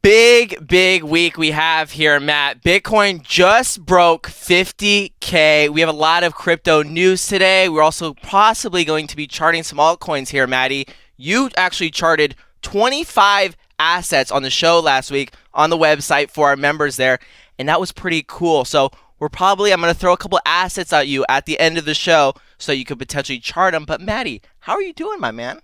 Big week we have here, Matt. Bitcoin just broke 50K. We have a lot of crypto news today. We're also possibly going to be charting some altcoins here, Maddie. You actually charted 25 assets on the show last week on the website for our members there, and that was pretty cool. So I'm going to throw a couple assets at you at the end of the show so you could potentially chart them. But Maddie, how are you doing, my man?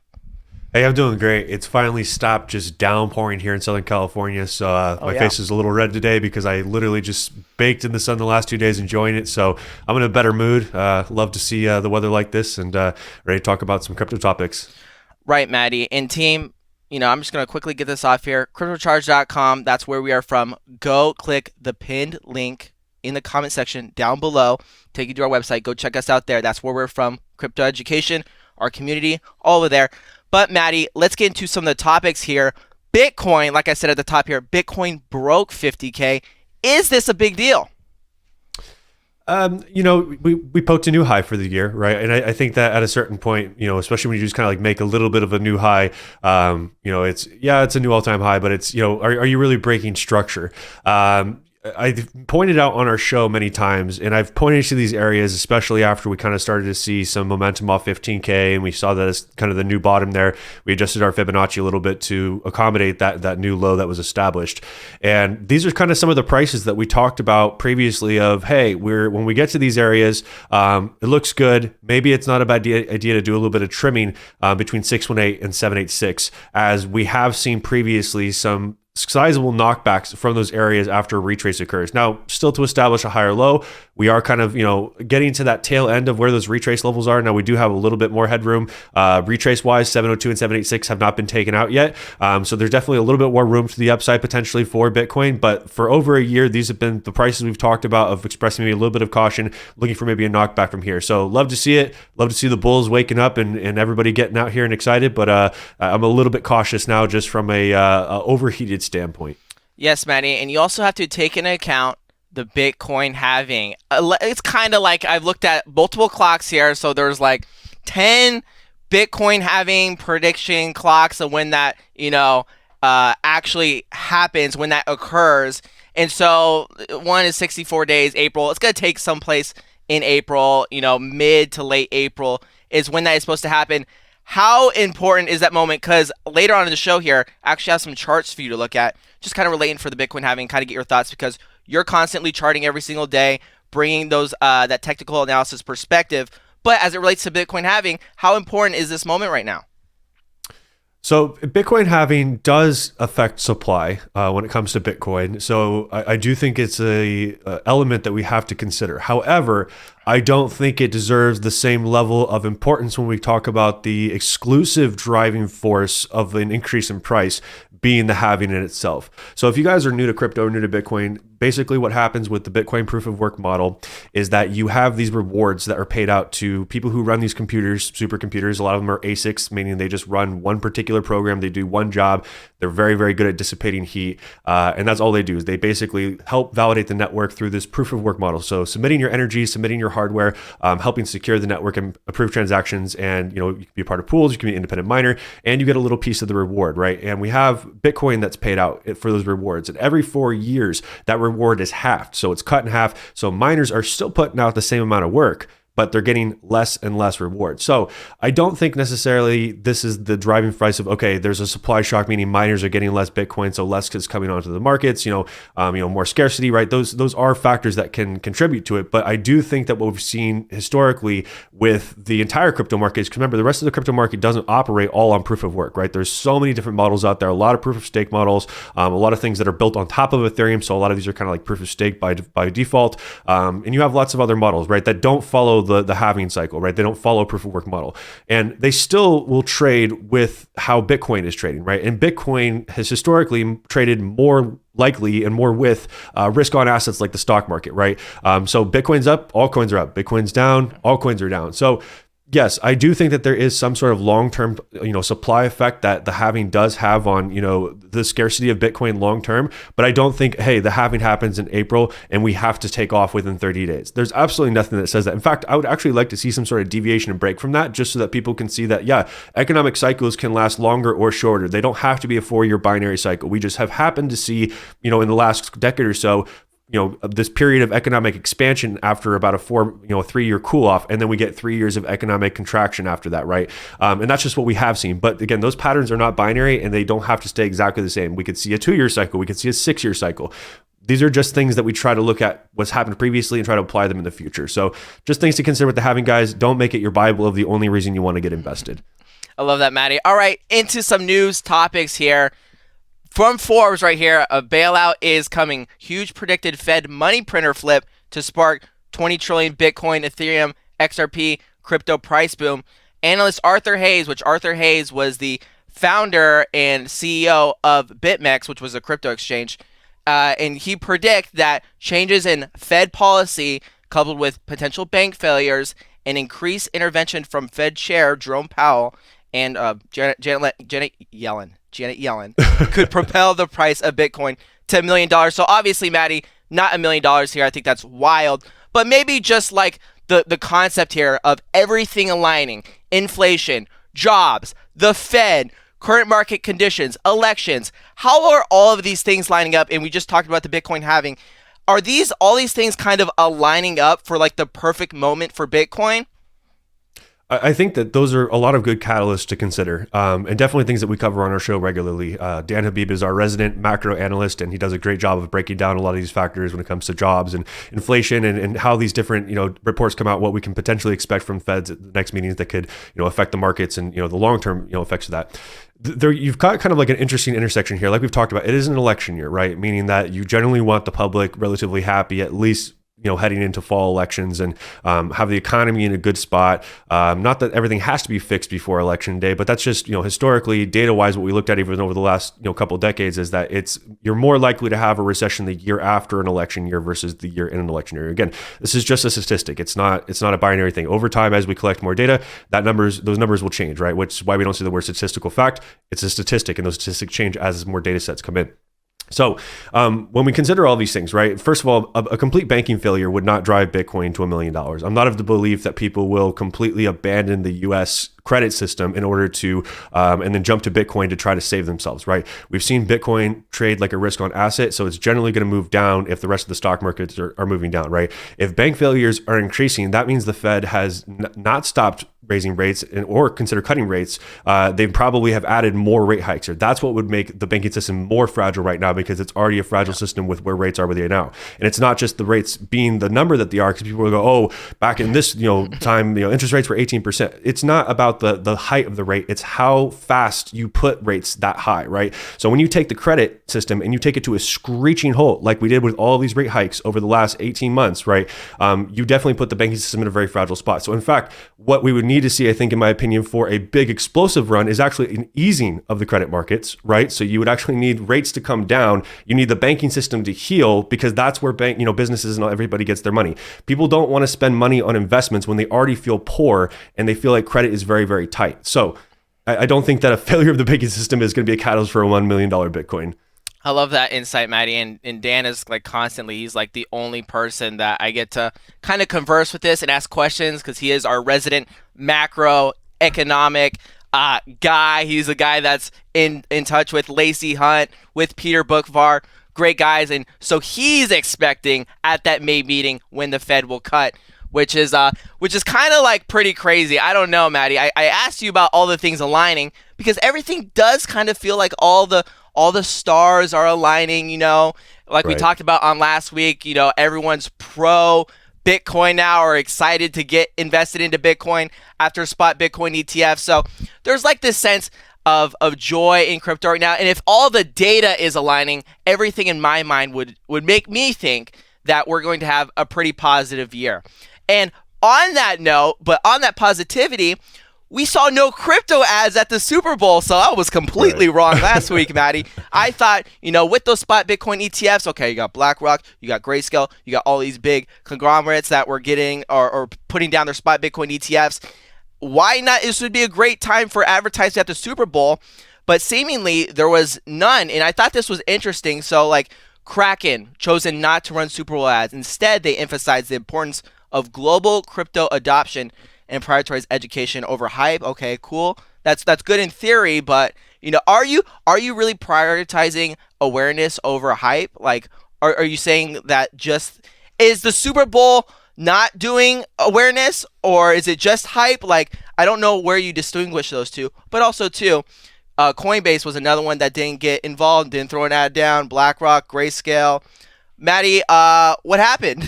Hey, I'm doing great. It's finally stopped just downpouring here in Southern California. So my face is a little red today because I literally just baked in the sun the last 2 days enjoying it. So I'm in a better mood. Love to see the weather like this and ready to talk about some crypto topics. Right, Maddie. And team, I'm just going to quickly get this off here. CryptoCharge.com, that's where we are from. Go click the pinned link in the comment section down below. Take you to our website. Go check us out there. That's where we're from. Crypto education, our community, all over there. But Maddie, let's get into some of the topics here. Bitcoin, like I said at the top here, Bitcoin broke 50K. Is this a big deal? We poked a new high for the year, right? And I think that at a certain point, especially when you just kind of like make a little bit of a new high, it's a new all-time high, but it's, are you really breaking structure? I've pointed out on our show many times, and I've pointed to these areas, especially after we kind of started to see some momentum off 15K, and we saw that as kind of the new bottom there. We adjusted our Fibonacci a little bit to accommodate that new low that was established. And these are kind of some of the prices that we talked about previously of, hey, when we get to these areas, it looks good. Maybe it's not a bad idea to do a little bit of trimming between 618 and 786, as we have seen previously some sizable knockbacks from those areas after a retrace occurs. Now, still to establish a higher low, we are kind of, getting to that tail end of where those retrace levels are. Now, we do have a little bit more headroom. Retrace-wise, 702 and 786 have not been taken out yet. So there's definitely a little bit more room to the upside potentially for Bitcoin. But for over a year, these have been the prices we've talked about of expressing maybe a little bit of caution, looking for maybe a knockback from here. So love to see it. Love to see the bulls waking up and everybody getting out here and excited. But I'm a little bit cautious now just from a overheated standpoint. Yes, Maddie, and you also have to take into account the Bitcoin halving. It's kind of like I've looked at multiple clocks here, so there's like 10 Bitcoin halving prediction clocks of when that actually happens, when that occurs. And so one is 64 days, April. It's going to take someplace in April, mid to late April is when that is supposed to happen. How important is that moment? Because later on in the show here, I actually have some charts for you to look at, just kind of relating for the Bitcoin halving, kind of get your thoughts, because you're constantly charting every single day, bringing those that technical analysis perspective. But as it relates to Bitcoin halving, how important is this moment right now? So Bitcoin halving does affect supply when it comes to Bitcoin. So I do think it's a element that we have to consider. However, I don't think it deserves the same level of importance when we talk about the exclusive driving force of an increase in price being the halving in itself. So if you guys are new to crypto, new to Bitcoin, basically what happens with the Bitcoin proof of work model is that you have these rewards that are paid out to people who run these computers, supercomputers. A lot of them are ASICs, meaning they just run one particular program. They do one job. They're very, very good at dissipating heat. And that's all they do is they basically help validate the network through this proof of work model. So submitting your energy, submitting your hardware, helping secure the network and approve transactions. And, you can be a part of pools, you can be an independent miner, and you get a little piece of the reward, right? And we have Bitcoin that's paid out for those rewards. And every 4 years, that reward is halved. So it's cut in half. So miners are still putting out the same amount of work, but they're getting less and less reward. So I don't think necessarily this is the driving price of, okay, there's a supply shock, meaning miners are getting less Bitcoin, so less is coming onto the markets, more scarcity, right? Those are factors that can contribute to it. But I do think that what we've seen historically with the entire crypto market is, remember, the rest of the crypto market doesn't operate all on proof of work, right? There's so many different models out there, a lot of proof of stake models, a lot of things that are built on top of Ethereum. So a lot of these are kind of like proof of stake by default. And you have lots of other models, right, that don't follow the halving cycle, right? They don't follow proof of work model, and they still will trade with how Bitcoin is trading, right? And Bitcoin has historically traded more likely and more with risk on assets like the stock market, right? So Bitcoin's up, altcoins are up. Bitcoin's down, altcoins are down. So yes, I do think that there is some sort of long-term, supply effect that the halving does have on, the scarcity of Bitcoin long-term. But I don't think, hey, the halving happens in April and we have to take off within 30 days. There's absolutely nothing that says that. In fact, I would actually like to see some sort of deviation and break from that, just so that people can see that, yeah, economic cycles can last longer or shorter. They don't have to be a 4-year binary cycle. We just have happened to see, in the last decade or so, this period of economic expansion after about a 3-year cool off, and then we get 3 years of economic contraction after that, right? And that's just what we have seen. But again, those patterns are not binary, and they don't have to stay exactly the same. We could see a 2-year cycle, we could see a 6-year cycle. These are just things that we try to look at what's happened previously and try to apply them in the future. So just things to consider with the halving, guys. Don't make it your Bible of the only reason you want to get invested. I love that, Maddie. All right, into some news topics here. From Forbes right here, a bailout is coming. Huge predicted Fed money printer flip to spark 20 trillion Bitcoin, Ethereum, XRP, crypto price boom. Analyst Arthur Hayes, which Arthur Hayes was the founder and CEO of BitMEX, which was a crypto exchange, and he predict that changes in Fed policy coupled with potential bank failures and increased intervention from Fed Chair Jerome Powell and Janet Yellen could propel the price of Bitcoin to $1 million. So obviously, Maddie, not $1 million here. I think that's wild. But maybe just like the concept here of everything aligning, inflation, jobs, the Fed, current market conditions, elections. How are all of these things lining up? And we just talked about the Bitcoin halving. Are all these things kind of aligning up for like the perfect moment for Bitcoin? I think that those are a lot of good catalysts to consider, and definitely things that we cover on our show regularly. Dan Habib is our resident macro analyst, and he does a great job of breaking down a lot of these factors when it comes to jobs and inflation and how these different reports come out, what we can potentially expect from Feds at the next meetings that could affect the markets and the long-term effects of that. You've got kind of like an interesting intersection here. Like we've talked about, it is an election year, right? Meaning that you generally want the public relatively happy, at least heading into fall elections, and have the economy in a good spot. Not that everything has to be fixed before election day, but that's just, historically, data-wise, what we looked at even over the last, couple of decades is that you're more likely to have a recession the year after an election year versus the year in an election year. Again, this is just a statistic. It's not a binary thing. Over time, as we collect more data, those numbers will change, right? Which is why we don't see the word statistical fact. It's a statistic, and those statistics change as more data sets come in. So when we consider all these things, right, first of all, a complete banking failure would not drive Bitcoin to $1 million. I'm not of the belief that people will completely abandon the U.S. credit system in order to and then jump to Bitcoin to try to save themselves, right? We've seen Bitcoin trade like a risk on asset, so it's generally going to move down if the rest of the stock markets are moving down, right? If bank failures are increasing, that means the Fed has not stopped raising rates or consider cutting rates. They probably have added more rate hikes here. That's what would make the banking system more fragile right now, because it's already a fragile system with where rates are where they are now. And it's not just the rates being the number that they are, because people will go, oh, back in this time, interest rates were 18%. It's not about the height of the rate. It's how fast you put rates that high, right? So when you take the credit system and you take it to a screeching halt, like we did with all these rate hikes over the last 18 months, right? You definitely put the banking system in a very fragile spot. So in fact, what we would need to see, I think, in my opinion, for a big explosive run is actually an easing of the credit markets, right? So you would actually need rates to come down. You need the banking system to heal, because that's where businesses and everybody gets their money. People don't want to spend money on investments when they already feel poor and they feel like credit is very, very tight. So I don't think that a failure of the banking system is going to be a catalyst for a $1 million Bitcoin. I love that insight, Maddie. And Dan is like constantly, he's like the only person that I get to kind of converse with this and ask questions, because he is our resident macro economic guy. He's a guy that's in touch with Lacey Hunt, with Peter Bookvar, great guys. And so he's expecting at that May meeting when the Fed will cut, which is kind of like pretty crazy. I don't know, Maddie. I asked you about all the things aligning, because everything does kind of feel like all the stars are aligning, like we talked about on last week, everyone's pro Bitcoin now, or excited to get invested into Bitcoin after spot Bitcoin ETF. So there's like this sense of joy in crypto right now. And if all the data is aligning, everything in my mind would make me think that we're going to have a pretty positive year. And on that note, but on that positivity, we saw no crypto ads at the Super Bowl, so I was completely wrong last week, Maddie. I thought, with those spot Bitcoin ETFs, okay, you got BlackRock, you got Grayscale, you got all these big conglomerates that were getting or putting down their spot Bitcoin ETFs. why not? This would be a great time for advertising at the Super Bowl, but seemingly there was none. And I thought this was interesting. So, like, Kraken chosen not to run Super Bowl ads. Instead, they emphasized the importance of global crypto adoption and prioritize education over hype. Okay, cool. That's good in theory, but are you really prioritizing awareness over hype? Like, are you saying that just is the Super Bowl not doing awareness, or is it just hype? Like, I don't know where you distinguish those two, but also too, Coinbase was another one that didn't get involved, didn't throw an ad down. BlackRock, Grayscale. Maddie, what happened?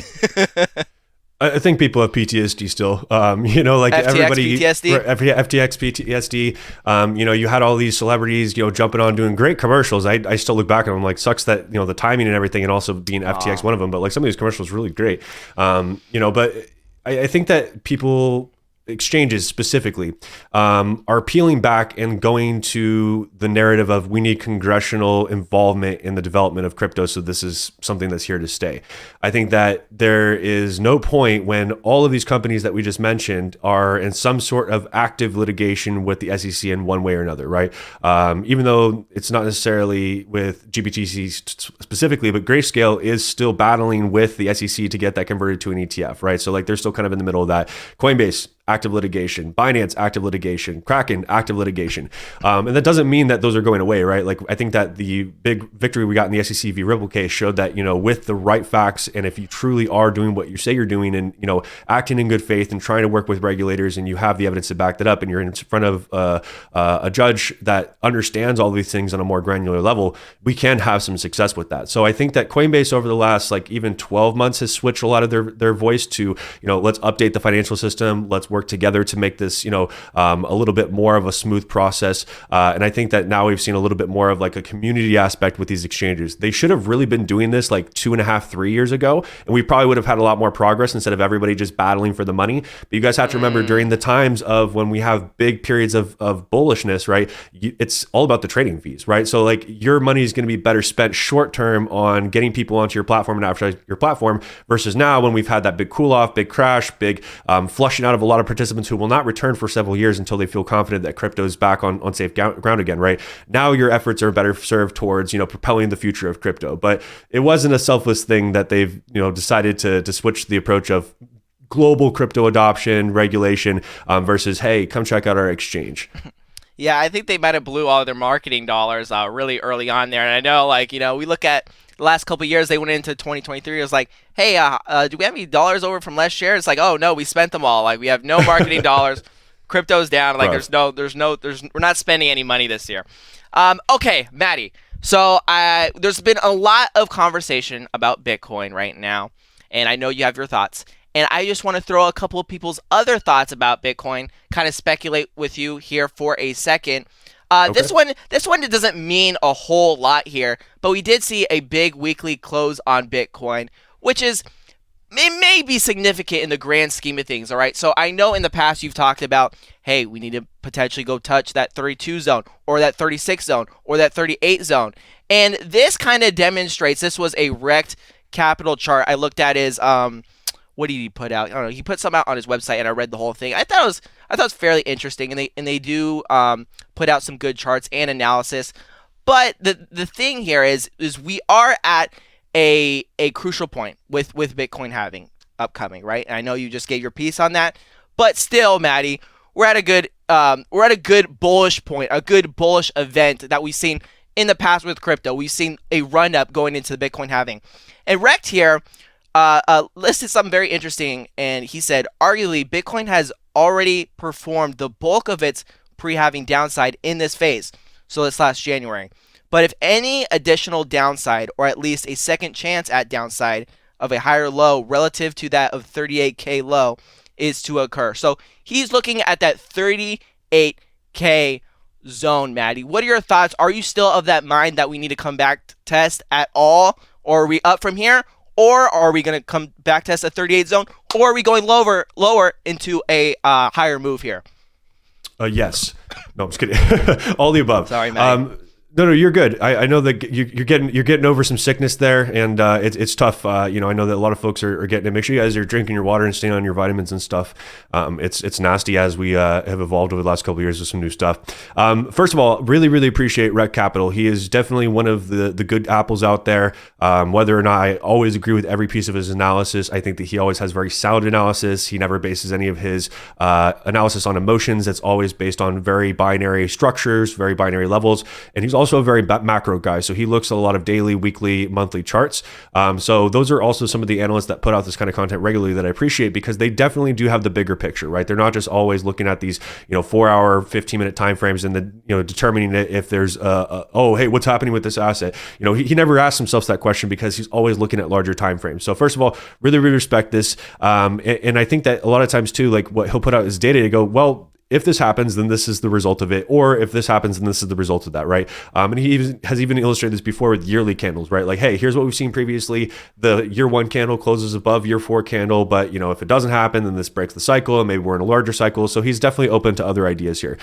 I think people have PTSD still. Like FTX everybody, PTSD? FTX PTSD. You had all these celebrities, jumping on doing great commercials. I still look back and I'm like, sucks that the timing and everything, and also being FTX one of them. But like some of these commercials really great. But I think that people, exchanges specifically, are peeling back and going to the narrative of we need congressional involvement in the development of crypto, so this is something that's here to stay. I think that there is no point when all of these companies that we just mentioned are in some sort of active litigation with the SEC in one way or another, right? Even though it's not necessarily with GBTC specifically, but Grayscale is still battling with the SEC to get that converted to an ETF, right? So like they're still kind of in the middle of that. Coinbase, active litigation. Binance, active litigation. Kraken, active litigation. And that doesn't mean that those are going away, right? Like, I think that the big victory we got in the SEC v. Ripple case showed that, with the right facts, and if you truly are doing what you say you're doing and, acting in good faith and trying to work with regulators, and you have the evidence to back that up, and you're in front of a judge that understands all these things on a more granular level, we can have some success with that. So I think that Coinbase over the last, like, even 12 months has switched a lot of their voice to, let's update the financial system. Let's work together to make this, a little bit more of a smooth process. And I think that now we've seen a little bit more of like a community aspect with these exchanges. They should have really been doing this like 2.5, 3 years ago, and we probably would have had a lot more progress instead of everybody just battling for the money. But you guys have to remember, during the times of when we have big periods of bullishness, right? It's all about the trading fees, right? So like your money is going to be better spent short term on getting people onto your platform and advertise your platform, versus now when we've had that big cool off, big crash, big flushing out of a lot of participants who will not return for several years until they feel confident that crypto is back on safe ground again, right? Now your efforts are better served towards, propelling the future of crypto. But it wasn't a selfless thing that they've, decided to switch the approach of global crypto adoption, regulation, versus, hey, come check out our exchange. Yeah, I think they might have blew all of their marketing dollars really early on there. And I know, like, we look at the last couple of years, they went into 2023. It was like, hey, do we have any dollars over from last year? It's like, oh no, we spent them all. Like, we have no marketing dollars. Crypto's down. Like, we're not spending any money this year. Okay, Maddie. So there's been a lot of conversation about Bitcoin right now, and I know you have your thoughts. And I just want to throw a couple of people's other thoughts about Bitcoin, kind of speculate with you here for a second. Okay. This one doesn't mean a whole lot here, but we did see a big weekly close on Bitcoin, which it may be significant in the grand scheme of things, all right? So I know in the past you've talked about, hey, we need to potentially go touch that 32 zone or that 36 zone or that 38 zone. And this kind of demonstrates, this was a wrecked capital chart I looked at his, what did he put out? I don't know. He put something out on his website, and I read the whole thing. I thought it was fairly interesting, and they do put out some good charts and analysis. But the thing here is we are at a crucial point with Bitcoin halving upcoming, right? And I know you just gave your piece on that, but still, Maddie, we're at a good bullish point, a good bullish event that we've seen in the past with crypto. We've seen a run up going into the Bitcoin halving, and Rect here listed something very interesting, and he said, arguably, Bitcoin has already performed the bulk of its pre-halving downside in this phase, so this last January. But if any additional downside, or at least a second chance at downside of a higher low relative to that of 38K low is to occur. So he's looking at that 38K zone, Maddie. What are your thoughts? Are you still of that mind that we need to come back test at all, or are we up from here? Or are we going to come back test a 38 zone? Or are we going lower into a higher move here? Yes. No, I'm just kidding. All the above. Sorry, Matt. No, you're good. I know that you're getting over some sickness there, and it's tough. I know that a lot of folks are getting it. Make sure you guys are drinking your water and staying on your vitamins and stuff. It's nasty as we have evolved over the last couple of years with some new stuff. First of all, really appreciate Rec Capital. He is definitely one of the good apples out there. Whether or not I always agree with every piece of his analysis, I think that he always has very sound analysis. He never bases any of his analysis on emotions. It's always based on very binary structures, very binary levels, and he's also a very macro guy. So he looks at a lot of daily, weekly, monthly charts. So those are also some of the analysts that put out this kind of content regularly that I appreciate, because they definitely do have the bigger picture, right? They're not just always looking at these, 4-hour, 15-minute timeframes and then, determining if there's hey, what's happening with this asset? He never asks himself that question because he's always looking at larger timeframes. So first of all, really respect this. And I think that a lot of times too, like what he'll put out is data to go, well, if this happens, then this is the result of it. Or if this happens, then this is the result of that, right? And he has even illustrated this before with yearly candles, right? Like, hey, here's what we've seen previously. The year 1 candle closes above year 4 candle, but if it doesn't happen, then this breaks the cycle, and maybe we're in a larger cycle. So he's definitely open to other ideas here.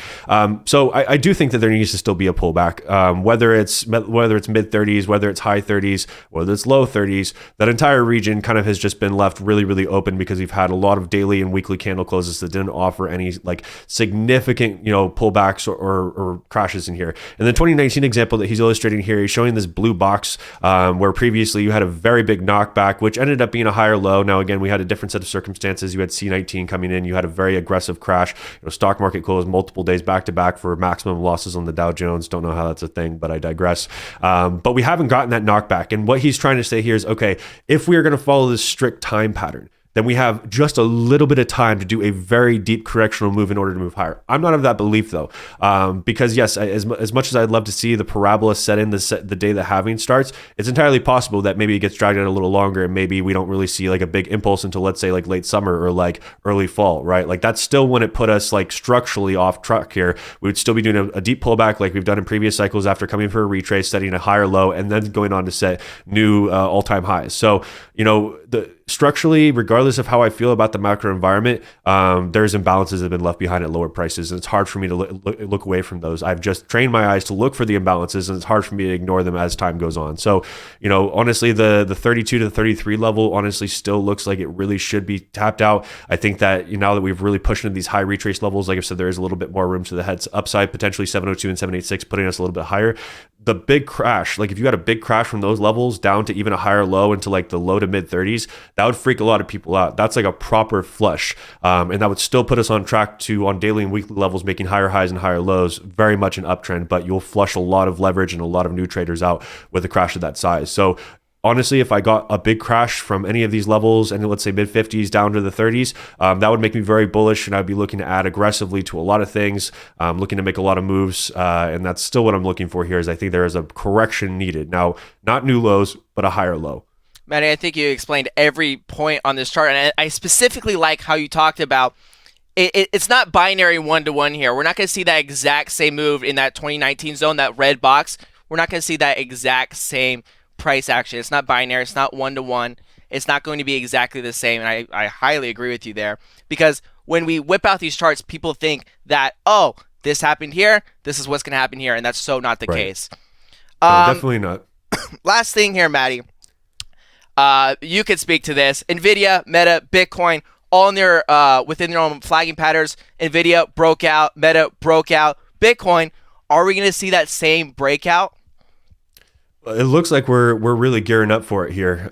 So I do think that there needs to still be a pullback, whether it's mid 30s, whether it's high 30s, whether it's low 30s. That entire region kind of has just been left really open because we've had a lot of daily and weekly candle closes that didn't offer any like significant, pullbacks or crashes in here. And the 2019 example that he's illustrating here, he's showing this blue box where previously you had a very big knockback, which ended up being a higher low. Now, again, we had a different set of circumstances. You had C19 coming in. You had a very aggressive crash. Stock market closed multiple days back to back for maximum losses on the Dow Jones. Don't know how that's a thing, but I digress. But we haven't gotten that knockback. And what he's trying to say here is, okay, if we are going to follow this strict time pattern, then we have just a little bit of time to do a very deep correctional move in order to move higher. I'm not of that belief though, because yes, as much as I'd love to see the parabola set in the day the halving starts, it's entirely possible that maybe it gets dragged out a little longer, and maybe we don't really see like a big impulse until, let's say, like late summer or like early fall, right? Like that's still when it put us like structurally off track here. We would still be doing a deep pullback like we've done in previous cycles after coming for a retrace, setting a higher low, and then going on to set new all-time highs. So structurally, regardless of how I feel about the macro environment, there's imbalances that have been left behind at lower prices, and it's hard for me to look away from those. I've just trained my eyes to look for the imbalances, and it's hard for me to ignore them as time goes on. So, honestly, the 32 to the 33 level honestly still looks like it really should be tapped out. I think that now that we've really pushed into these high retrace levels, like I said, there is a little bit more room to the heads upside, potentially 702 and 786, putting us a little bit higher. The big crash, like if you had a big crash from those levels down to even a higher low into like the low to mid 30s, that would freak a lot of people out. That's like a proper flush. And that would still put us on track to, on daily and weekly levels, making higher highs and higher lows, very much an uptrend, but you'll flush a lot of leverage and a lot of new traders out with a crash of that size. So honestly, if I got a big crash from any of these levels, and let's say mid 50s down to the 30s, that would make me very bullish, and I'd be looking to add aggressively to a lot of things, looking to make a lot of moves, and that's still what I'm looking for here. Is I think there is a correction needed now, not new lows, but a higher low. Matty, I think you explained every point on this chart, and I specifically like how you talked about it's not binary 1-to-1 here. We're not going to see that exact same move in that 2019 zone, that red box. We're not going to see that exact same price action. It's not binary. It's not 1-to-1. It's not going to be exactly the same. And I highly agree with you there, because when we whip out these charts, people think that, oh, this happened here, this is what's going to happen here, and that's so not the case. No, definitely not. Last thing here, Matty. You could speak to this. Nvidia, Meta, Bitcoin, all in their within their own flagging patterns. Nvidia broke out, Meta broke out, Bitcoin. Are we going to see that same breakout? It looks like we're really gearing up for it here.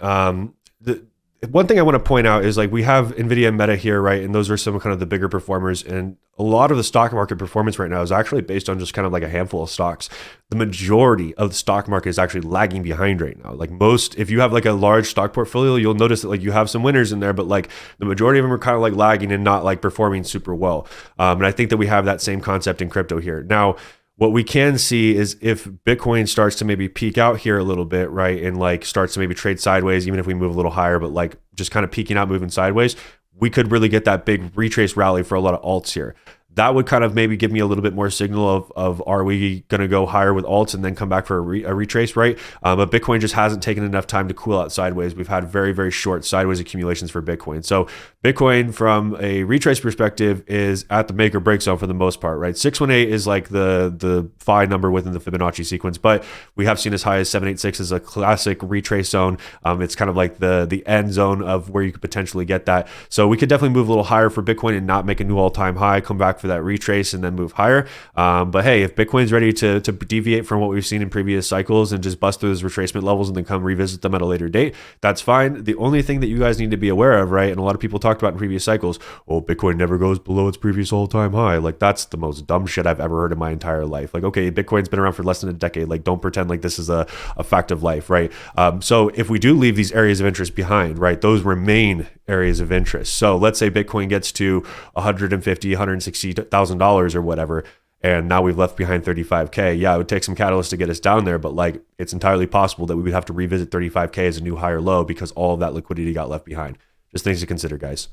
The one thing I want to point out is like we have Nvidia and Meta here, right? And those are some kind of the bigger performers. And a lot of the stock market performance right now is actually based on just kind of like a handful of stocks. The majority of the stock market is actually lagging behind right now. Like most, if you have like a large stock portfolio, you'll notice that like you have some winners in there, but like the majority of them are kind of like lagging and not like performing super well. And I think that we have that same concept in crypto here. Now, what we can see is if Bitcoin starts to maybe peak out here a little bit, right, and like starts to maybe trade sideways, even if we move a little higher, but like just kind of peaking out, moving sideways, we could really get that big retrace rally for a lot of alts here. that would kind of maybe give me a little bit more signal of are we going to go higher with alts and then come back for a retrace, right? But Bitcoin just hasn't taken enough time to cool out sideways. We've had very, very short sideways accumulations for Bitcoin. So Bitcoin from a retrace perspective is at the make or break zone for the most part, right? 618 is like the phi number within the Fibonacci sequence, but we have seen as high as 786 as a classic retrace zone. It's kind of like the end zone of where you could potentially get that. So we could definitely move a little higher for Bitcoin and not make a new all-time high, come back for that retrace and then move higher. But hey, if Bitcoin's ready to deviate from what we've seen in previous cycles and just bust through those retracement levels and then come revisit them at a later date, that's fine. The only thing that you guys need to be aware of, right, and a lot of people talked about in previous cycles, oh, Bitcoin never goes below its previous all-time high. Like, that's the most dumb shit I've ever heard in my entire life. Like, okay, Bitcoin's been around for less than a decade. Like, don't pretend like this is a fact of life, right? So if we do leave these areas of interest behind, right, those remain areas of interest. So let's say Bitcoin gets to $150,000, $160,000 or whatever, and now we've left behind 35K. Yeah, it would take some catalyst to get us down there, but like, it's entirely possible that we would have to revisit 35K as a new higher low because all of that liquidity got left behind. Just things to consider, guys.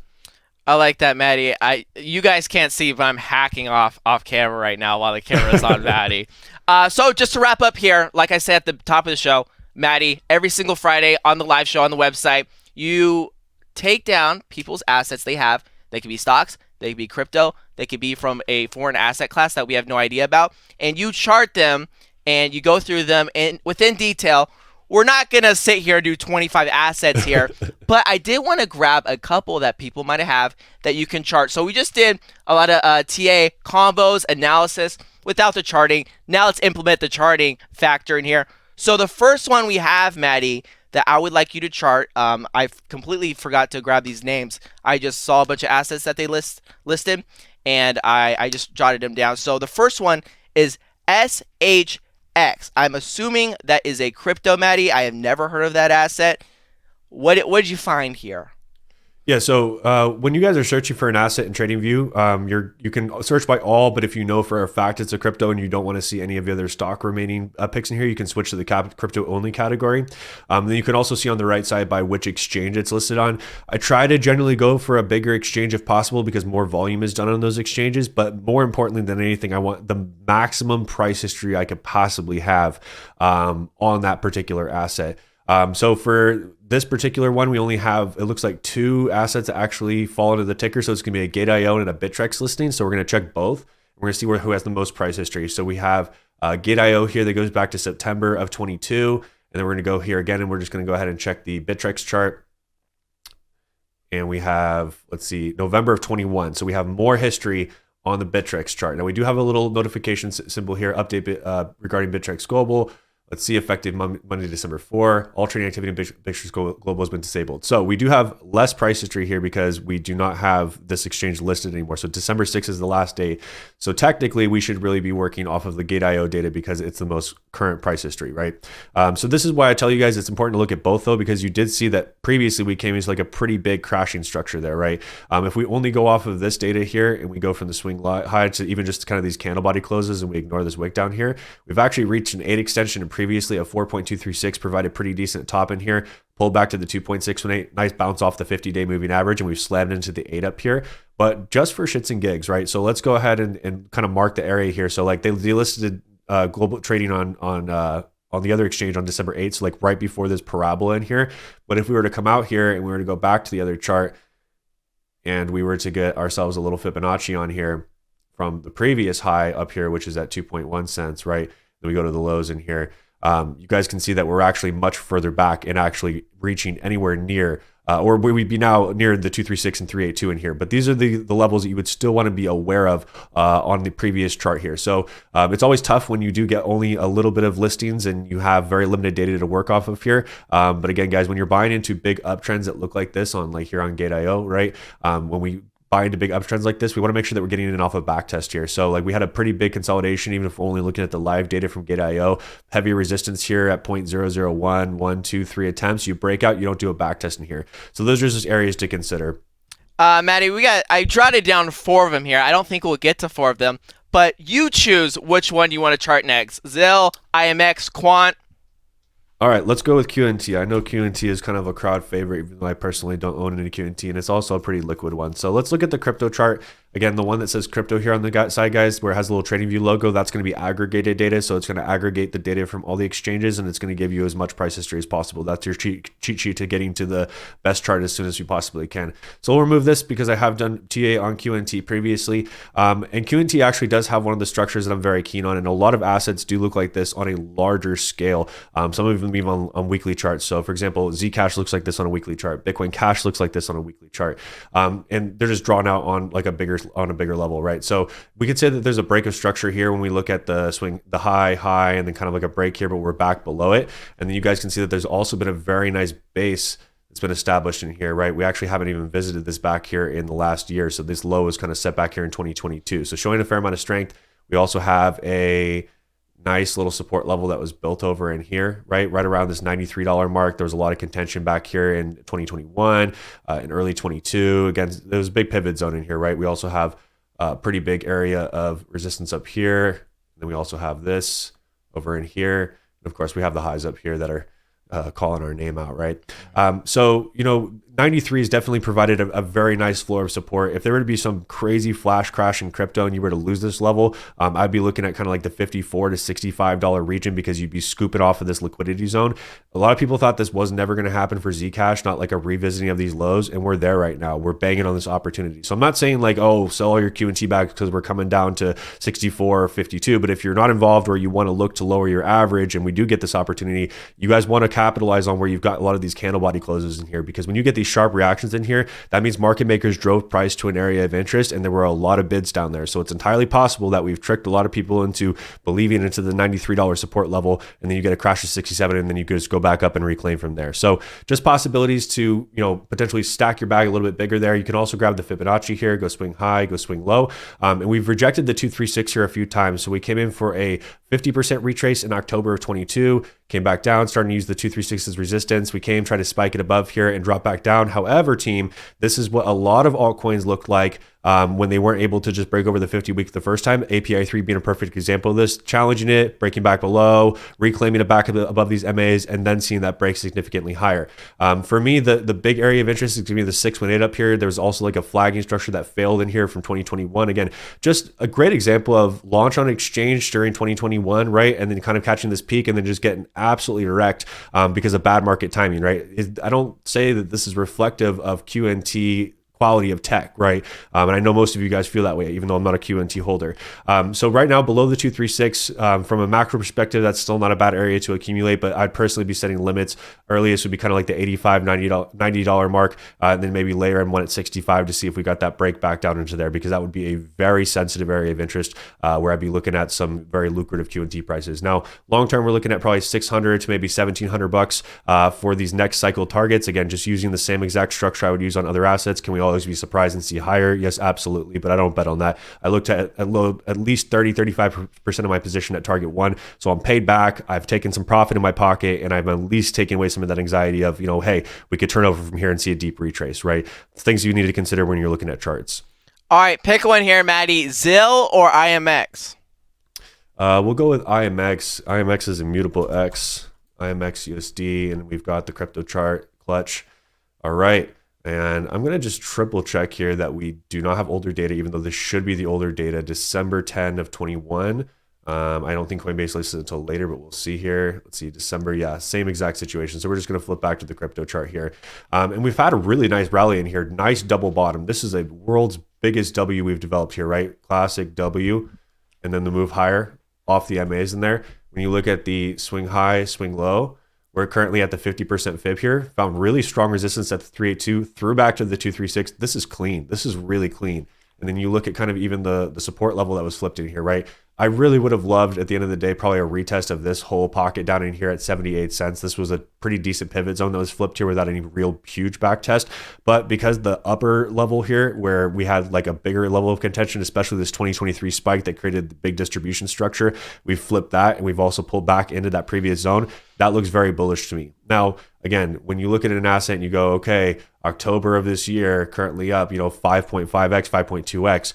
I like that, Maddie. You guys can't see, but I'm hacking off camera right now while the camera's on Maddie. So just to wrap up here, like I said at the top of the show, Maddie, every single Friday on the live show on the website, you take down people's assets they have. They could be stocks, they could be crypto, they could be from a foreign asset class that we have no idea about, and you chart them and you go through them within detail. We're not going to sit here and do 25 assets here, but I did want to grab a couple that people might have that you can chart. So we just did a lot of TA combos, analysis without the charting. Now let's implement the charting factor in here. So the first one we have, Maddie, that I would like you to chart, I completely forgot to grab these names. I just saw a bunch of assets that they listed, and I just jotted them down. So the first one is SHX. I'm assuming that is a crypto, Maddie. I have never heard of that asset. What did you find here? Yeah, so when you guys are searching for an asset in TradingView, you can search by all, but if you know for a fact it's a crypto and you don't want to see any of the other stock remaining picks in here, you can switch to the crypto only category. Then you can also see on the right side by which exchange it's listed on. I try to generally go for a bigger exchange if possible because more volume is done on those exchanges, but more importantly than anything, I want the maximum price history I could possibly have on that particular asset. So for this particular one, we only have, it looks like 2 assets that actually fall into the ticker. So it's going to be a Gate.io and a Bittrex listing. So we're going to check both. We're going to see who has the most price history. So we have Gate.io here that goes back to September of 22. And then we're going to go here again, and we're just going to go ahead and check the Bittrex chart. And we have, let's see, November of 21. So we have more history on the Bittrex chart. Now we do have a little notification symbol here, update regarding Bittrex Global. Let's see, effective Monday, December 4. All trading activity in Bittrex Global has been disabled. So we do have less price history here because we do not have this exchange listed anymore. So December 6th is the last date. So technically, we should really be working off of the Gate.io data because it's the most current price history, right? So this is why I tell you guys it's important to look at both, though, because you did see that previously we came into like a pretty big crashing structure there, right? If we only go off of this data here and we go from the swing high to even just kind of these candle body closes and we ignore this wick down here, we've actually reached an 8 extension in previously a 4.236, provided pretty decent top in here, pulled back to the 2.618, nice bounce off the 50-day moving average, and we've slammed into the 8 up here. But just for shits and gigs, right? So let's go ahead and kind of mark the area here. So like they delisted global trading on the other exchange on December 8th, so like right before this parabola in here. But if we were to come out here and we were to go back to the other chart and we were to get ourselves a little Fibonacci on here from the previous high up here, which is at 2.1 cents, right? Then we go to the lows in here. You guys can see that we're actually much further back and actually reaching anywhere near, or we'd be now near the 236 and 382 in here. But these are the levels that you would still want to be aware of on the previous chart here. So it's always tough when you do get only a little bit of listings and you have very limited data to work off of here. But again, guys, when you're buying into big uptrends that look like this on like here on Gate.io, right? When we buy into big uptrends like this, we want to make sure that we're getting in off a back test here. So like we had a pretty big consolidation, even if we're only looking at the live data from Gate.io, heavy resistance here at 0.001, 1, 2, 3 attempts. You break out, you don't do a back test in here. So those are just areas to consider. Maddie, I jotted down 4 of them here. I don't think we'll get to 4 of them, but you choose which one you want to chart next. ZIL, IMX, Quant. All right, let's go with QNT. I know QNT is kind of a crowd favorite, even though I personally don't own any QNT, and it's also a pretty liquid one. So let's look at the crypto chart. Again, the one that says crypto here on the side, guys, where it has a little TradingView logo, that's going to be aggregated data. So it's going to aggregate the data from all the exchanges, and it's going to give you as much price history as possible. That's your cheat sheet to getting to the best chart as soon as you possibly can. So we'll remove this because I have done TA on QNT previously. And QNT actually does have one of the structures that I'm very keen on. And a lot of assets do look like this on a larger scale. Some of them even on weekly charts. So for example, Zcash looks like this on a weekly chart. Bitcoin Cash looks like this on a weekly chart. And they're just drawn out on like a bigger level, right? So we could say that there's a break of structure here when we look at the swing, the high, and then kind of like a break here, but we're back below it. And then you guys can see that there's also been a very nice base that's been established in here, right? We actually haven't even visited this back here in the last year. So this low is kind of set back here in 2022. So showing a fair amount of strength. We also have a nice little support level that was built over in here, right around this $93 mark. There was a lot of contention back here in 2021, in early 22. Again, there was a big pivot zone in here, right? We also have a pretty big area of resistance up here. And then we also have this over in here. And of course, we have the highs up here that are calling our name out, right? So, 93 has definitely provided a very nice floor of support. If there were to be some crazy flash crash in crypto and you were to lose this level, I'd be looking at kind of like the $54 to $65 region because you'd be scooping off of this liquidity zone. A lot of people thought this was never going to happen for Zcash, not like a revisiting of these lows, and we're there right now. We're banging on this opportunity. So I'm not saying like, oh, sell all your QNT back because we're coming down to 64 or 52, but if you're not involved or you want to look to lower your average and we do get this opportunity, you guys want to capitalize on where you've got a lot of these candle body closes in here, because when you get these sharp reactions in here, that means market makers drove price to an area of interest and there were a lot of bids down there. So it's entirely possible that we've tricked a lot of people into believing into the $93 support level, and then you get a crash to 67 and then you can just go back up and reclaim from there. So just possibilities to, potentially stack your bag a little bit bigger there. You can also grab the Fibonacci here, go swing high, go swing low. And we've rejected the 236 here a few times. So we came in for a 50% retrace in October of 22, came back down, starting to use the 236 as resistance. We tried to spike it above here and drop back down. However, team, this is what a lot of altcoins looked like when they weren't able to just break over the 50 week the first time. API 3 being a perfect example of this, challenging it, breaking back below, reclaiming it back above these MAs, and then seeing that break significantly higher. For me, the big area of interest is going to be the 618 up here. There's also like a flagging structure that failed in here from 2021. Again, just a great example of launch on exchange during 2021, right? And then kind of catching this peak and then just getting absolutely wrecked because of bad market timing, right? I don't say that this is reflective of QNT quality of tech, right? And I know most of you guys feel that way, even though I'm not a QNT holder. So right now, below the 236, from a macro perspective, that's still not a bad area to accumulate, but I'd personally be setting limits. Earliest would be kind of like the $85, $90 mark, and then maybe layer in one at 65 to see if we got that break back down into there, because that would be a very sensitive area of interest where I'd be looking at some very lucrative QNT prices. Now, long-term, we're looking at probably 600 to maybe 1,700 bucks for these next cycle targets. Again, just using the same exact structure I would use on other assets. Can we always be surprised and see higher? Yes, absolutely, but I don't bet on that. I looked at least 30-35% of my position at target one, so I'm paid back. I've taken some profit in my pocket, and I've at least taken away some of that anxiety of, hey, we could turn over from here and see a deep retrace, right? Things you need to consider when you're looking at charts. All right, pick one here, Maddie. ZIL or IMX? We'll go with IMX. IMX is immutable X, IMX USD, and we've got the crypto chart clutch. All right. And I'm going to just triple check here that we do not have older data, even though this should be the older data, December 10 of 21. I don't think Coinbase lists it until later, but we'll see here. Let's see, December. Yeah, same exact situation. So we're just going to flip back to the crypto chart here. And we've had a really nice rally in here. Nice double bottom. This is a world's biggest W we've developed here, right? Classic W. And then the move higher off the MAs in there. When you look at the swing high, swing low, we're currently at the 50% fib here. Found really strong resistance at the 382, threw back to the 236. This is clean. This is really clean. And then you look at kind of even the support level that was flipped in here, right? I really would have loved at the end of the day probably a retest of this whole pocket down in here at 78 cents. This was a pretty decent pivot zone that was flipped here without any real huge back test. But because the upper level here where we had like a bigger level of contention, especially this 2023 spike that created the big distribution structure, we've flipped that and we've also pulled back into that previous zone. That looks very bullish to me. Now, again, when you look at an asset and you go, okay, October of this year, currently up, 5.5x, 5.2x,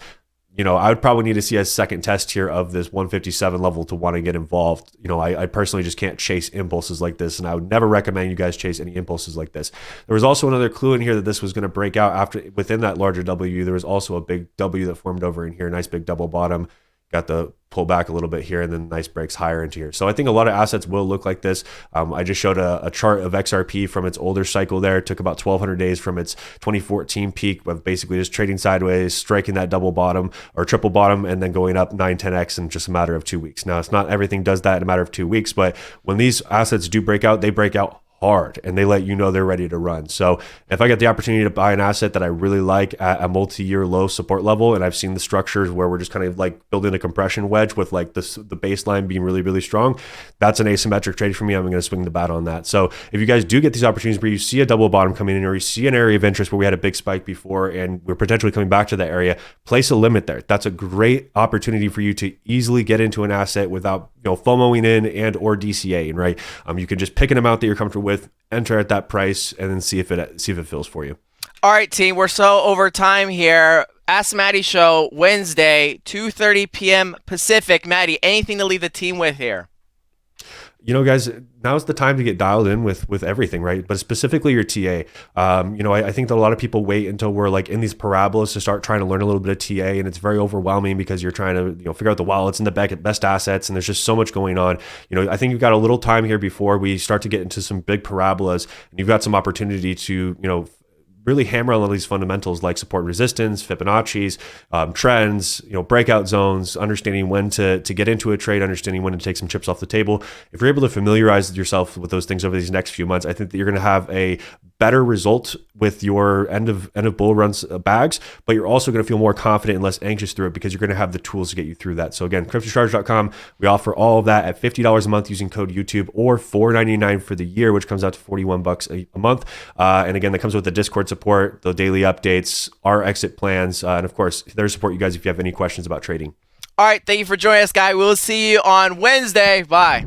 I would probably need to see a second test here of this 157 level to want to get involved. I personally just can't chase impulses like this, and I would never recommend you guys chase any impulses like this. There was also another clue in here that this was going to break out within that larger W. There was also a big W that formed over in here, nice big double bottom. Got the pull back a little bit here and then nice breaks higher into here. So I think a lot of assets will look like this. I just showed a chart of XRP from its older cycle there. It took about 1,200 days from its 2014 peak of basically just trading sideways, striking that double bottom or triple bottom, and then going up 9-10x in just a matter of 2 weeks. Now, it's not everything does that in a matter of 2 weeks, but when these assets do break out, they break out hard and they let you know they're ready to run. So if I get the opportunity to buy an asset that I really like at a multi-year low support level, and I've seen the structures where we're just kind of like building a compression wedge with like the baseline being really, really strong, that's an asymmetric trade for me. I'm going to swing the bat on that. So if you guys do get these opportunities where you see a double bottom coming in or you see an area of interest where we had a big spike before and we're potentially coming back to that area, place a limit there. That's a great opportunity for you to easily get into an asset without FOMOing in and or DCAing, right? You can just pick an amount that you're comfortable with, enter at that price, and then see if it fills for you. All right, team, we're so over time here. Ask Maddie show Wednesday, 2:30 p.m. Pacific. Maddie, anything to leave the team with here? Guys, now's the time to get dialed in with everything, right? But specifically your TA. I think that a lot of people wait until we're like in these parabolas to start trying to learn a little bit of TA, and it's very overwhelming because you're trying to figure out the wallets and the best assets, and there's just so much going on. I think you've got a little time here before we start to get into some big parabolas, and you've got some opportunity to really hammer on all these fundamentals like support resistance, Fibonacci's, trends, breakout zones, understanding when to get into a trade, understanding when to take some chips off the table. If you're able to familiarize yourself with those things over these next few months, I think that you're going to have a better result with your end of bull runs bags, but you're also going to feel more confident and less anxious through it because you're going to have the tools to get you through that. So again, cryptocharge.com, we offer all of that at $50 a month using code YouTube or $4.99 for the year, which comes out to $41 a month. And again, that comes with the Discord support, the daily updates, our exit plans, and of course, there to support you guys if you have any questions about trading. All right, thank you for joining us, guys. We'll see you on Wednesday. Bye.